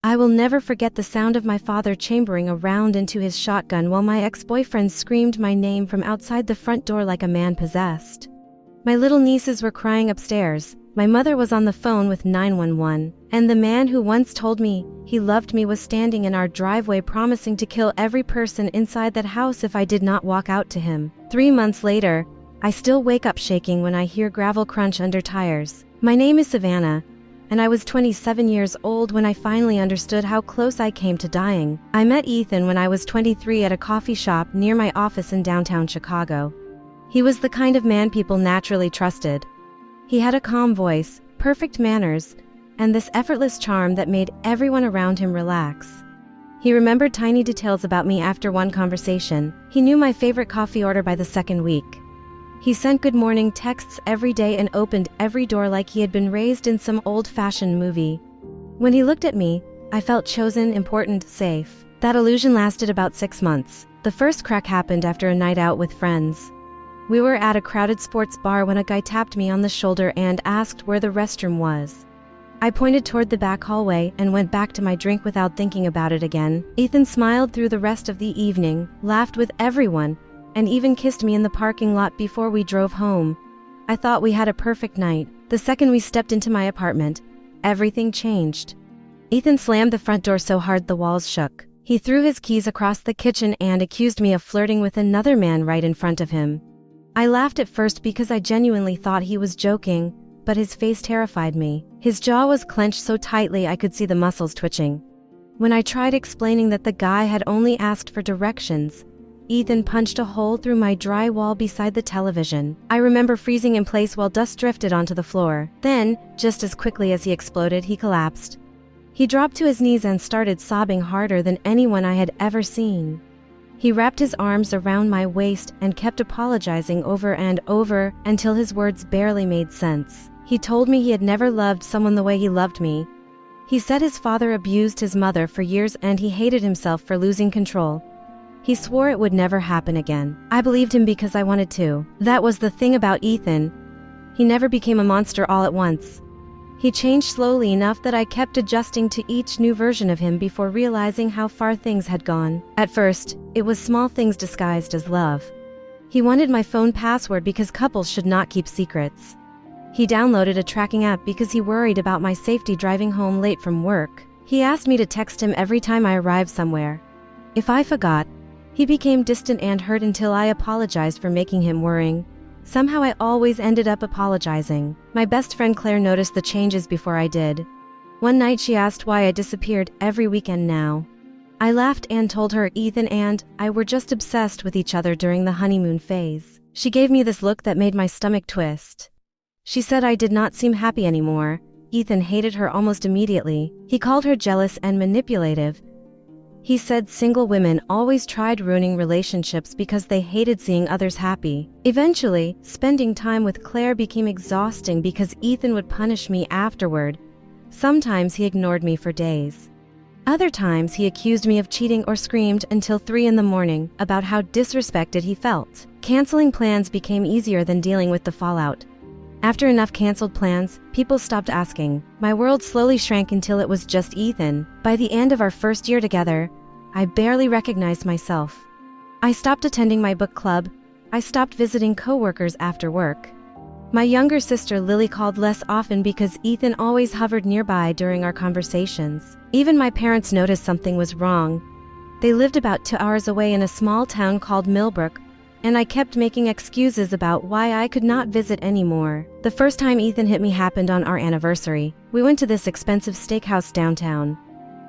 I will never forget the sound of my father chambering a round into his shotgun while my ex-boyfriend screamed my name from outside the front door like a man possessed. My little nieces were crying upstairs. My mother was on the phone with 911, and the man who once told me he loved me was standing in our driveway promising to kill every person inside that house if I did not walk out to him. 3 months later, I still wake up shaking when I hear gravel crunch under tires. My name is Savannah, and I was 27 years old when I finally understood how close I came to dying. I met Ethan when I was 23 at a coffee shop near my office in downtown Chicago. He was the kind of man people naturally trusted. He had a calm voice, perfect manners, and this effortless charm that made everyone around him relax. He remembered tiny details about me after one conversation. He knew my favorite coffee order by the second week. He sent good morning texts every day and opened every door like he had been raised in some old-fashioned movie. When he looked at me, I felt chosen, important, safe. That illusion lasted about 6 months. The first crack happened after a night out with friends. We were at a crowded sports bar when a guy tapped me on the shoulder and asked where the restroom was. I pointed toward the back hallway and went back to my drink without thinking about it again. Ethan smiled through the rest of the evening, laughed with everyone, and even kissed me in the parking lot before we drove home. I thought we had a perfect night. The second we stepped into my apartment, everything changed. Ethan slammed the front door so hard the walls shook. He threw his keys across the kitchen and accused me of flirting with another man right in front of him. I laughed at first because I genuinely thought he was joking, but his face terrified me. His jaw was clenched so tightly I could see the muscles twitching. When I tried explaining that the guy had only asked for directions, Ethan punched a hole through my drywall beside the television. I remember freezing in place while dust drifted onto the floor. Then, just as quickly as he exploded, he collapsed. He dropped to his knees and started sobbing harder than anyone I had ever seen. He wrapped his arms around my waist and kept apologizing over and over until his words barely made sense. He told me he had never loved someone the way he loved me. He said his father abused his mother for years and he hated himself for losing control. He swore it would never happen again. I believed him because I wanted to. That was the thing about Ethan. He never became a monster all at once. He changed slowly enough that I kept adjusting to each new version of him before realizing how far things had gone. At first, it was small things disguised as love. He wanted my phone password because couples should not keep secrets. He downloaded a tracking app because he worried about my safety driving home late from work. He asked me to text him every time I arrived somewhere. If I forgot, he became distant and hurt until I apologized for making him worrying. Somehow I always ended up apologizing. My best friend Claire noticed the changes before I did. One night she asked why I disappeared every weekend now. I laughed and told her Ethan and I were just obsessed with each other during the honeymoon phase. She gave me this look that made my stomach twist. She said I did not seem happy anymore. Ethan hated her almost immediately. He called her jealous and manipulative. He said single women always tried ruining relationships because they hated seeing others happy. Eventually, spending time with Claire became exhausting because Ethan would punish me afterward. Sometimes he ignored me for days. Other times he accused me of cheating or screamed until 3 in the morning about how disrespected he felt. Canceling plans became easier than dealing with the fallout. After enough canceled plans, people stopped asking. My world slowly shrank until it was just Ethan. By the end of our first year together, I barely recognized myself. I stopped attending my book club. I stopped visiting coworkers after work. My younger sister Lily called less often because Ethan always hovered nearby during our conversations. Even my parents noticed something was wrong. They lived about 2 hours away in a small town called Millbrook, and I kept making excuses about why I could not visit anymore. The first time Ethan hit me happened on our anniversary. We went to this expensive steakhouse downtown.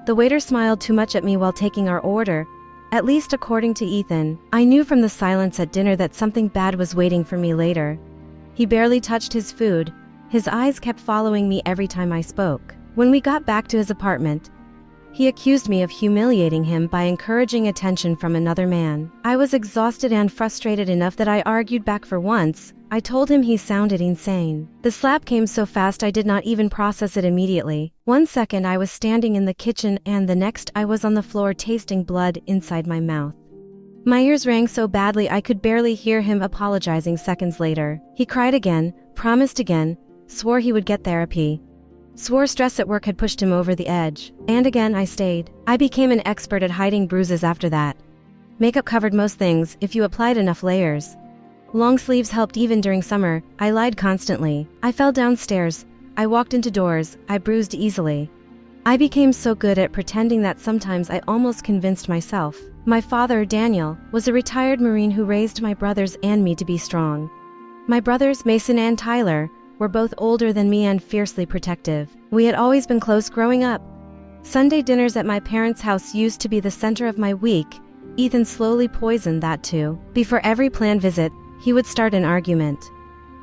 The waiter smiled too much at me while taking our order, at least according to Ethan. I knew from the silence at dinner that something bad was waiting for me later. He barely touched his food. His eyes kept following me every time I spoke. When we got back to his apartment, he accused me of humiliating him by encouraging attention from another man. I was exhausted and frustrated enough that I argued back for once. I told him he sounded insane. The slap came so fast I did not even process it immediately. 1 second I was standing in the kitchen and the next I was on the floor tasting blood inside my mouth. My ears rang so badly I could barely hear him apologizing seconds later. He cried again, promised again, swore he would get therapy. Swore stress at work had pushed him over the edge. And again I stayed. I became an expert at hiding bruises after that. Makeup covered most things if you applied enough layers. Long sleeves helped even during summer. I lied constantly. I fell downstairs. I walked into doors. I bruised easily. I became so good at pretending that sometimes I almost convinced myself. My father, Daniel, was a retired Marine who raised my brothers and me to be strong. My brothers, Mason and Tyler, were both older than me and fiercely protective. We had always been close growing up. Sunday dinners at my parents' house used to be the center of my week. Ethan slowly poisoned that too. Before every planned visit, he would start an argument.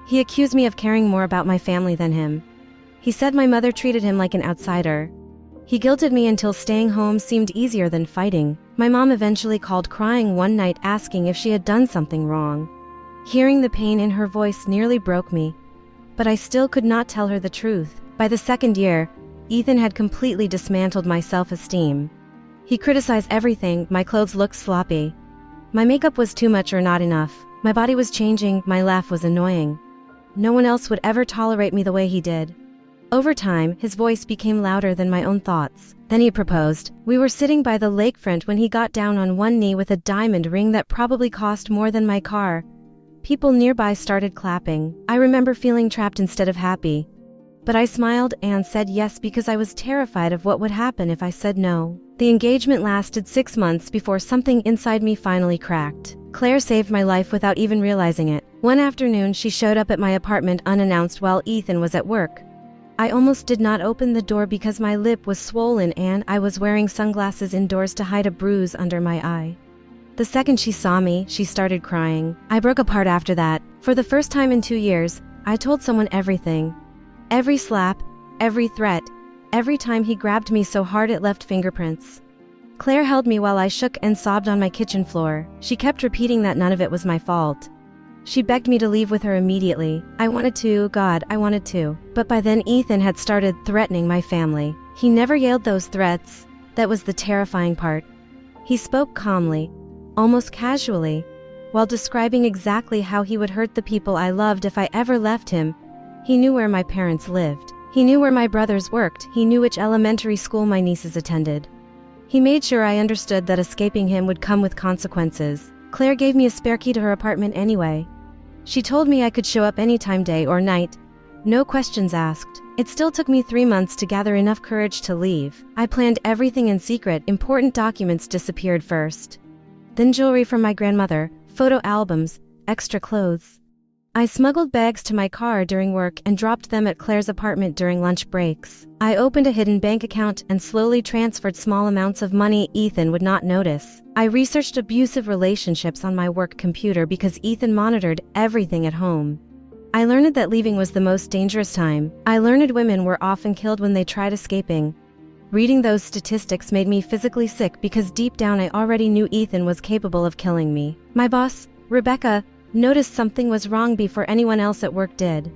He accused me of caring more about my family than him. He said my mother treated him like an outsider. He guilted me until staying home seemed easier than fighting. My mom eventually called crying one night asking if she had done something wrong. Hearing the pain in her voice nearly broke me, but I still could not tell her the truth. By the second year, Ethan had completely dismantled my self-esteem. He criticized everything. My clothes looked sloppy. My makeup was too much or not enough. My body was changing. My laugh was annoying. No one else would ever tolerate me the way he did. Over time, his voice became louder than my own thoughts. Then he proposed. We were sitting by the lakefront when he got down on one knee with a diamond ring that probably cost more than my car. People nearby started clapping. I remember feeling trapped instead of happy. But I smiled and said yes because I was terrified of what would happen if I said no. The engagement lasted 6 months before something inside me finally cracked. Claire saved my life without even realizing it. One afternoon, she showed up at my apartment unannounced while Ethan was at work. I almost did not open the door because my lip was swollen and I was wearing sunglasses indoors to hide a bruise under my eye. The second she saw me, she started crying. I broke apart after that. For the first time in 2 years, I told someone everything. Every slap, every threat, every time he grabbed me so hard it left fingerprints. Claire held me while I shook and sobbed on my kitchen floor. She kept repeating that none of it was my fault. She begged me to leave with her immediately. I wanted to, God, I wanted to. But by then Ethan had started threatening my family. He never yelled those threats. That was the terrifying part. He spoke calmly, almost casually, while describing exactly how he would hurt the people I loved if I ever left him. He knew where my parents lived. He knew where my brothers worked. He knew which elementary school my nieces attended. He made sure I understood that escaping him would come with consequences. Claire gave me a spare key to her apartment anyway. She told me I could show up anytime, day or night. No questions asked. It still took me 3 months to gather enough courage to leave. I planned everything in secret. Important documents disappeared first. Then jewelry from my grandmother, photo albums, extra clothes. I smuggled bags to my car during work and dropped them at Claire's apartment during lunch breaks. I opened a hidden bank account and slowly transferred small amounts of money Ethan would not notice. I researched abusive relationships on my work computer because Ethan monitored everything at home. I learned that leaving was the most dangerous time. I learned women were often killed when they tried escaping. Reading those statistics made me physically sick because deep down I already knew Ethan was capable of killing me. My boss, Rebecca, noticed something was wrong before anyone else at work did.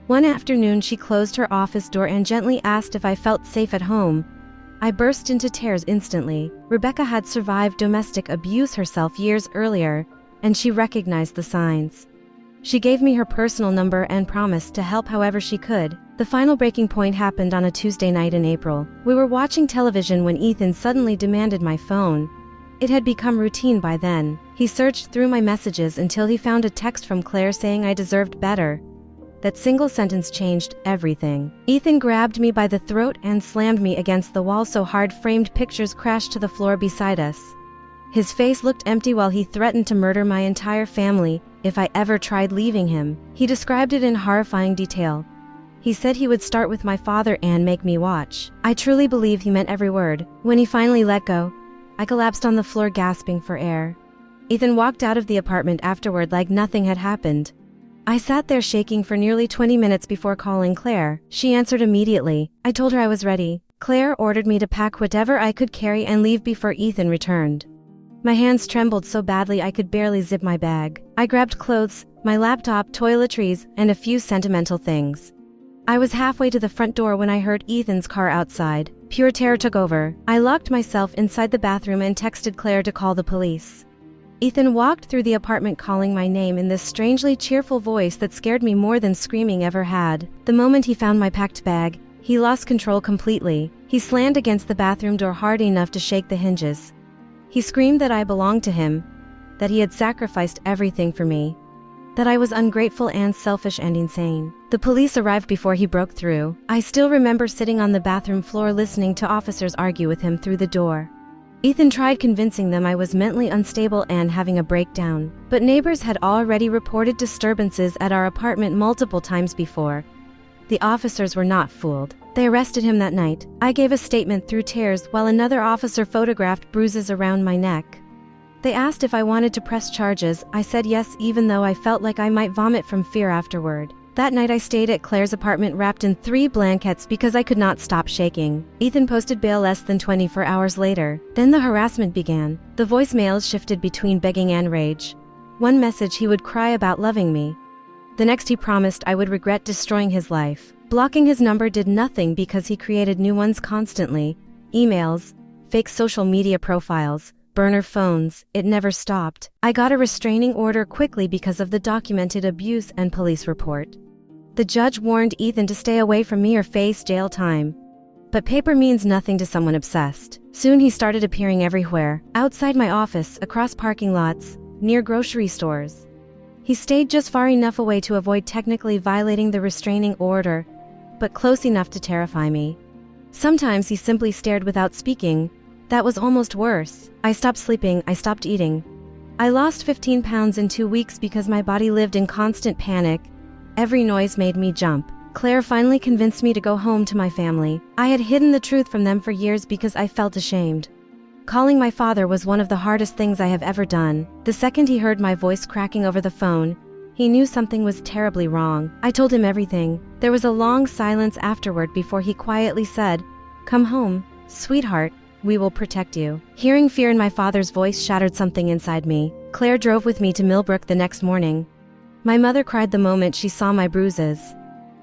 One afternoon she closed her office door and gently asked if I felt safe at home. I burst into tears instantly. Rebecca had survived domestic abuse herself years earlier, and she recognized the signs. She gave me her personal number and promised to help however she could. The final breaking point happened on a Tuesday night in April. We were watching television when Ethan suddenly demanded my phone. It had become routine by then. He searched through my messages until he found a text from Claire saying I deserved better. That single sentence changed everything. Ethan grabbed me by the throat and slammed me against the wall so hard framed pictures crashed to the floor beside us. His face looked empty while he threatened to murder my entire family if I ever tried leaving him. He described it in horrifying detail. He said he would start with my father and make me watch. I truly believe he meant every word. When he finally let go, I collapsed on the floor gasping for air. Ethan walked out of the apartment afterward like nothing had happened. I sat there shaking for nearly 20 minutes before calling Claire. She answered immediately. I told her I was ready. Claire ordered me to pack whatever I could carry and leave before Ethan returned. My hands trembled so badly I could barely zip my bag. I grabbed clothes, my laptop, toiletries, and a few sentimental things. I was halfway to the front door when I heard Ethan's car outside. Pure terror took over. I locked myself inside the bathroom and texted Claire to call the police. Ethan walked through the apartment calling my name in this strangely cheerful voice that scared me more than screaming ever had. The moment he found my packed bag, He lost control completely. He slammed against the bathroom door hard enough to shake the hinges. He screamed that I belonged to him, that he had sacrificed everything for me, that I was ungrateful and selfish and insane. The police arrived before he broke through. I still remember sitting on the bathroom floor listening to officers argue with him through the door. Ethan tried convincing them I was mentally unstable and having a breakdown, but neighbors had already reported disturbances at our apartment multiple times before. The officers were not fooled. They arrested him that night. I gave a statement through tears while another officer photographed bruises around my neck. They asked if I wanted to press charges. I said yes, even though I felt like I might vomit from fear afterward. That night I stayed at Claire's apartment wrapped in 3 blankets because I could not stop shaking. Ethan posted bail less than 24 hours later. Then the harassment began. The voicemails shifted between begging and rage. One message he would cry about loving me. The next he promised I would regret destroying his life. Blocking his number did nothing because he created new ones constantly. Emails, fake social media profiles, burner phones, it never stopped. I got a restraining order quickly because of the documented abuse and police report. The judge warned Ethan to stay away from me or face jail time. But paper means nothing to someone obsessed. Soon he started appearing everywhere, outside my office, across parking lots, near grocery stores. He stayed just far enough away to avoid technically violating the restraining order, but close enough to terrify me. Sometimes he simply stared without speaking. That was almost worse. I stopped sleeping, I stopped eating. I lost 15 pounds in 2 weeks because my body lived in constant panic. Every noise made me jump. Claire finally convinced me to go home to my family. I had hidden the truth from them for years because I felt ashamed. Calling my father was one of the hardest things I have ever done. The second he heard my voice cracking over the phone, he knew something was terribly wrong. I told him everything. There was a long silence afterward before he quietly said, "Come home, sweetheart. We will protect you." Hearing fear in my father's voice shattered something inside me. Claire drove with me to Millbrook the next morning. My mother cried the moment she saw my bruises.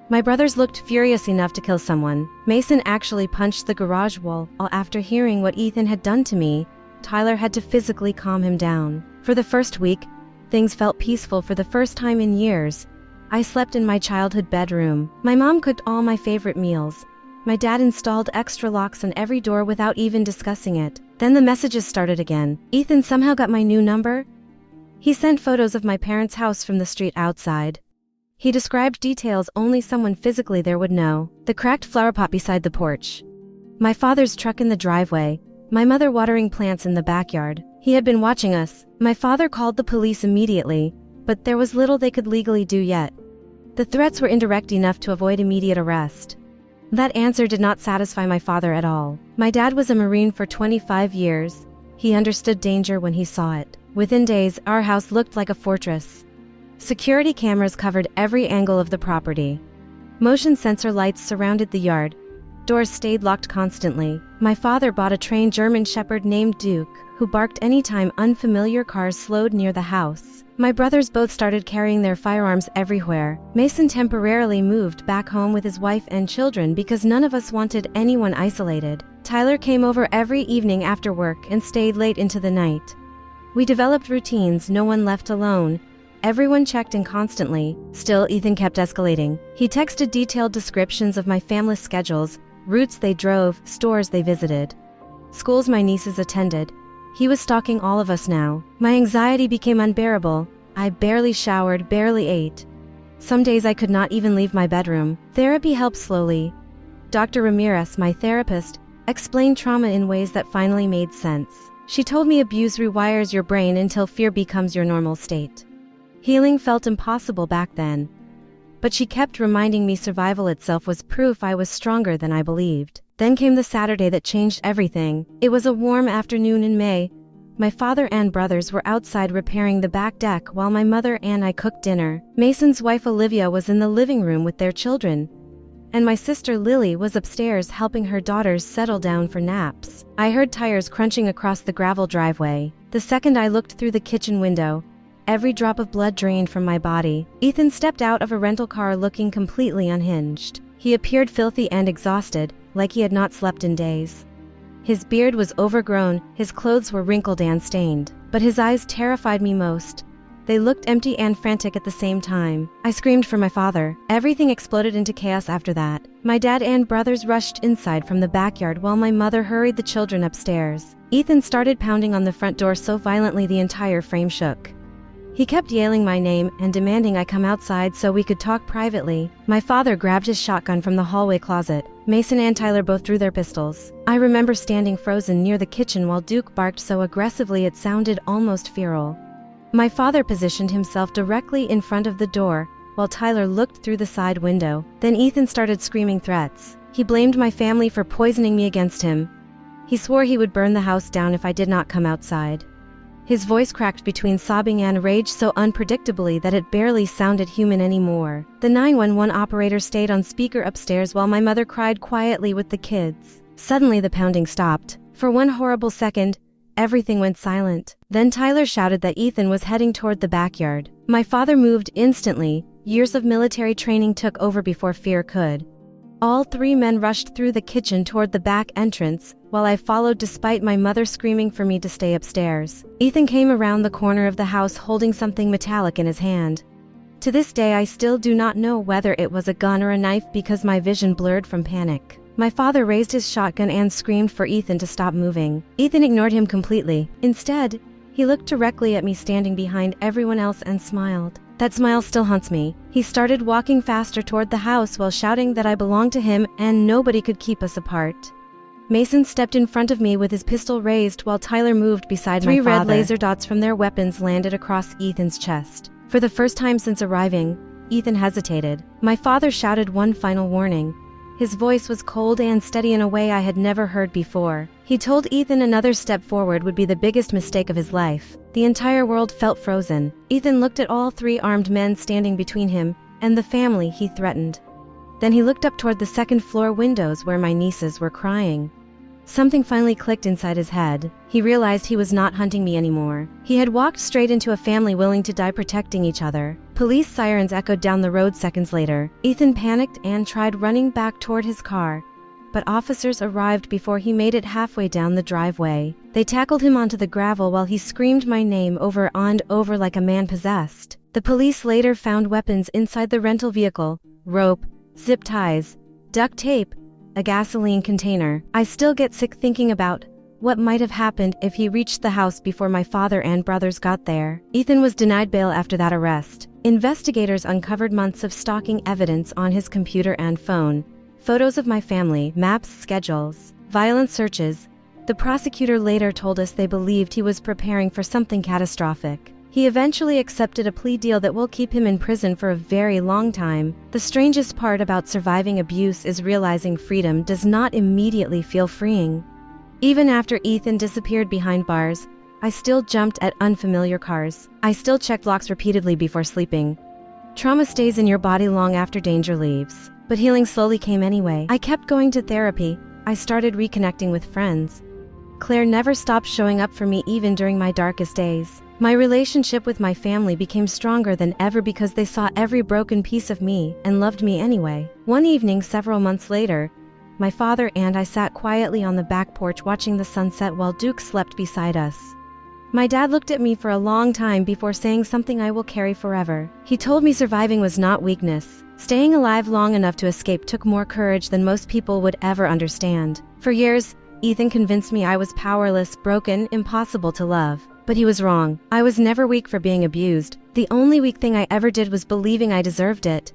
My brothers looked furious enough to kill someone. Mason actually punched the garage wall. After hearing what Ethan had done to me, Tyler had to physically calm him down. For the first week, things felt peaceful for the first time in years. I slept in my childhood bedroom. My mom cooked all my favorite meals. My dad installed extra locks on every door without even discussing it. Then the messages started again. Ethan somehow got my new number. He sent photos of my parents' house from the street outside. He described details only someone physically there would know. The cracked flower pot beside the porch. My father's truck in the driveway. My mother watering plants in the backyard. He had been watching us. My father called the police immediately, but there was little they could legally do yet. The threats were indirect enough to avoid immediate arrest. That answer did not satisfy my father at all. My dad was a Marine for 25 years. He understood danger when he saw it. Within days, our house looked like a fortress. Security cameras covered every angle of the property. Motion sensor lights surrounded the yard. Doors stayed locked constantly. My father bought a trained German Shepherd named Duke, who barked anytime unfamiliar cars slowed near the house. My brothers both started carrying their firearms everywhere. Mason temporarily moved back home with his wife and children because none of us wanted anyone isolated. Tyler came over every evening after work and stayed late into the night. We developed routines, no one left alone. Everyone checked in constantly. Still, Ethan kept escalating. He texted detailed descriptions of my family's schedules, routes they drove, stores they visited, schools my nieces attended. He was stalking all of us now. My anxiety became unbearable. I barely showered, barely ate. Some days I could not even leave my bedroom. Therapy helped slowly. Dr. Ramirez, my therapist, explained trauma in ways that finally made sense. She told me abuse rewires your brain until fear becomes your normal state. Healing felt impossible back then. But she kept reminding me survival itself was proof I was stronger than I believed. Then came the Saturday that changed everything. It was a warm afternoon in May. My father and brothers were outside repairing the back deck while my mother and I cooked dinner. Mason's wife Olivia was in the living room with their children, and my sister Lily was upstairs helping her daughters settle down for naps. I heard tires crunching across the gravel driveway. The second I looked through the kitchen window, every drop of blood drained from my body. Ethan stepped out of a rental car looking completely unhinged. He appeared filthy and exhausted, like he had not slept in days. His beard was overgrown, his clothes were wrinkled and stained, but his eyes terrified me most. They looked empty and frantic at the same time. I screamed for my father. Everything exploded into chaos after that. My dad and brothers rushed inside from the backyard while my mother hurried the children upstairs. Ethan started pounding on the front door so violently the entire frame shook. He kept yelling my name and demanding I come outside so we could talk privately. My father grabbed his shotgun from the hallway closet. Mason and Tyler both drew their pistols. I remember standing frozen near the kitchen while Duke barked so aggressively it sounded almost feral. My father positioned himself directly in front of the door, while Tyler looked through the side window. Then Ethan started screaming threats. He blamed my family for poisoning me against him. He swore he would burn the house down if I did not come outside. His voice cracked between sobbing and rage so unpredictably that it barely sounded human anymore. The 911 operator stayed on speaker upstairs while my mother cried quietly with the kids. Suddenly the pounding stopped. For one horrible second, everything went silent. Then Tyler shouted that Ethan was heading toward the backyard. My father moved instantly. Years of military training took over before fear could. All three men rushed through the kitchen toward the back entrance, while I followed despite my mother screaming for me to stay upstairs. Ethan came around the corner of the house holding something metallic in his hand. To this day I still do not know whether it was a gun or a knife because my vision blurred from panic. My father raised his shotgun and screamed for Ethan to stop moving. Ethan ignored him completely. Instead, he looked directly at me standing behind everyone else and smiled. That smile still haunts me. He started walking faster toward the house while shouting that I belonged to him and nobody could keep us apart. Mason stepped in front of me with his pistol raised while Tyler moved beside my father. 3 red laser dots from their weapons landed across Ethan's chest. For the first time since arriving, Ethan hesitated. My father shouted one final warning. His voice was cold and steady in a way I had never heard before. He told Ethan another step forward would be the biggest mistake of his life. The entire world felt frozen. Ethan looked at all 3 armed men standing between him and the family he threatened. Then he looked up toward the second-floor windows where my nieces were crying. Something finally clicked inside his head. He realized he was not hunting me anymore. He had walked straight into a family willing to die protecting each other. Police sirens echoed down the road seconds later. Ethan panicked and tried running back toward his car, but officers arrived before he made it halfway down the driveway. They tackled him onto the gravel while he screamed my name over and over like a man possessed. The police later found weapons inside the rental vehicle: rope, zip ties, duct tape, a gasoline container. I still get sick thinking about what might have happened if he reached the house before my father and brothers got there. Ethan was denied bail after that arrest. Investigators uncovered months of stalking evidence on his computer and phone. Photos of my family, maps, schedules, violent searches. The prosecutor later told us they believed he was preparing for something catastrophic. He eventually accepted a plea deal that will keep him in prison for a very long time. The strangest part about surviving abuse is realizing freedom does not immediately feel freeing. Even after Ethan disappeared behind bars, I still jumped at unfamiliar cars. I still checked locks repeatedly before sleeping. Trauma stays in your body long after danger leaves. But healing slowly came anyway. I kept going to therapy. I started reconnecting with friends. Claire never stopped showing up for me even during my darkest days. My relationship with my family became stronger than ever because they saw every broken piece of me and loved me anyway. One evening several months later, my father and I sat quietly on the back porch watching the sunset while Duke slept beside us. My dad looked at me for a long time before saying something I will carry forever. He told me surviving was not weakness. Staying alive long enough to escape took more courage than most people would ever understand. For years, Ethan convinced me I was powerless, broken, impossible to love. But he was wrong. I was never weak for being abused. The only weak thing I ever did was believing I deserved it.